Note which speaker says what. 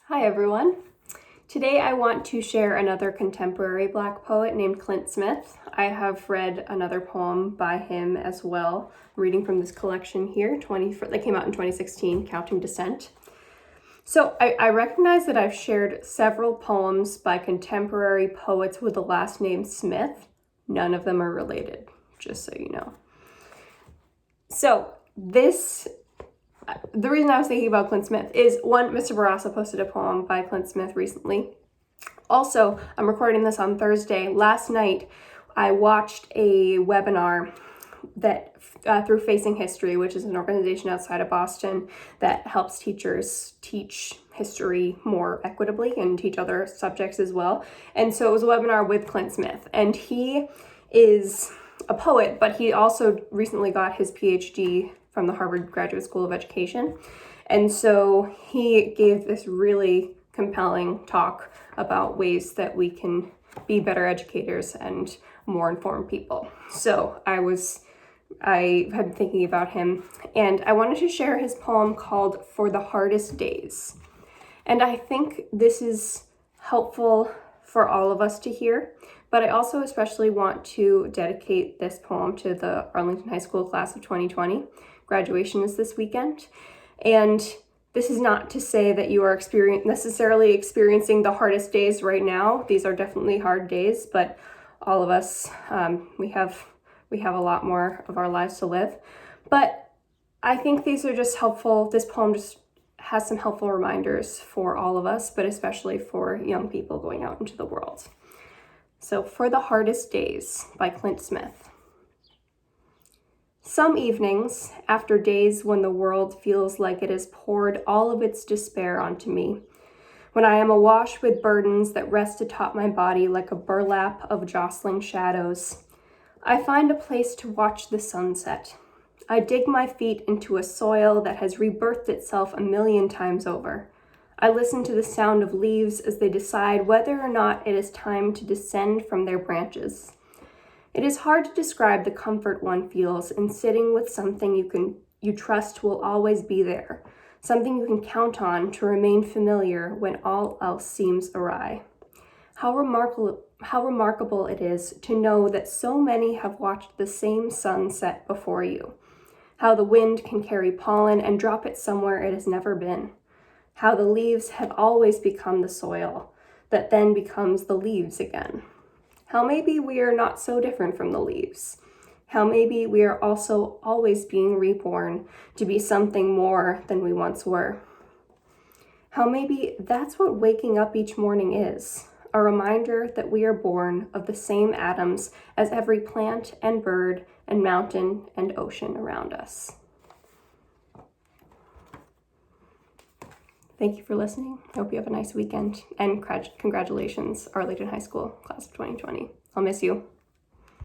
Speaker 1: Hi everyone. Today I want to share another contemporary Black poet named Clint Smith. I have read another poem by him as well, reading from this collection here, that came out in 2016, Counting Descent. So I recognize that I've shared several poems by contemporary poets with the last name Smith. None of them are related, just so you know. So the reason I was thinking about Clint Smith is, one, Mr. Barassa posted a poem by Clint Smith recently. Also, I'm recording this on Thursday. Last night, I watched a webinar that through Facing History, which is an organization outside of Boston that helps teachers teach history more equitably and teach other subjects as well. And so it was a webinar with Clint Smith, and he is a poet, but he also recently got his PhD from the Harvard Graduate School of Education. And so he gave this really compelling talk about ways that we can be better educators and more informed people. So I had been thinking about him, and I wanted to share his poem called For the Hardest Days. And I think this is helpful for all of us to hear, but I also especially want to dedicate this poem to the Arlington High School class of 2020. Graduation is this weekend, and this is not to say that you are necessarily experiencing the hardest days right now. These are definitely hard days, but all of us, we have a lot more of our lives to live. But I think these are just helpful. This poem just has some helpful reminders for all of us, but especially for young people going out into the world. So, For the Hardest Days by Clint Smith. Some evenings, after days when the world feels like it has poured all of its despair onto me, when I am awash with burdens that rest atop my body like a burlap of jostling shadows, I find a place to watch the sunset. I dig my feet into a soil that has rebirthed itself a million times over. I listen to the sound of leaves as they decide whether or not it is time to descend from their branches. It is hard to describe the comfort one feels in sitting with something you trust will always be there, something you can count on to remain familiar when all else seems awry. How remarkable it is to know that so many have watched the same sun set before you. How the wind can carry pollen and drop it somewhere it has never been. How the leaves have always become the soil that then becomes the leaves again. How maybe we are not so different from the leaves. How maybe we are also always being reborn to be something more than we once were. How maybe that's what waking up each morning is, a reminder that we are born of the same atoms as every plant and bird and mountain and ocean around us. Thank you for listening. I hope you have a nice weekend, and congratulations, Arlington High School, class of 2020. I'll miss you.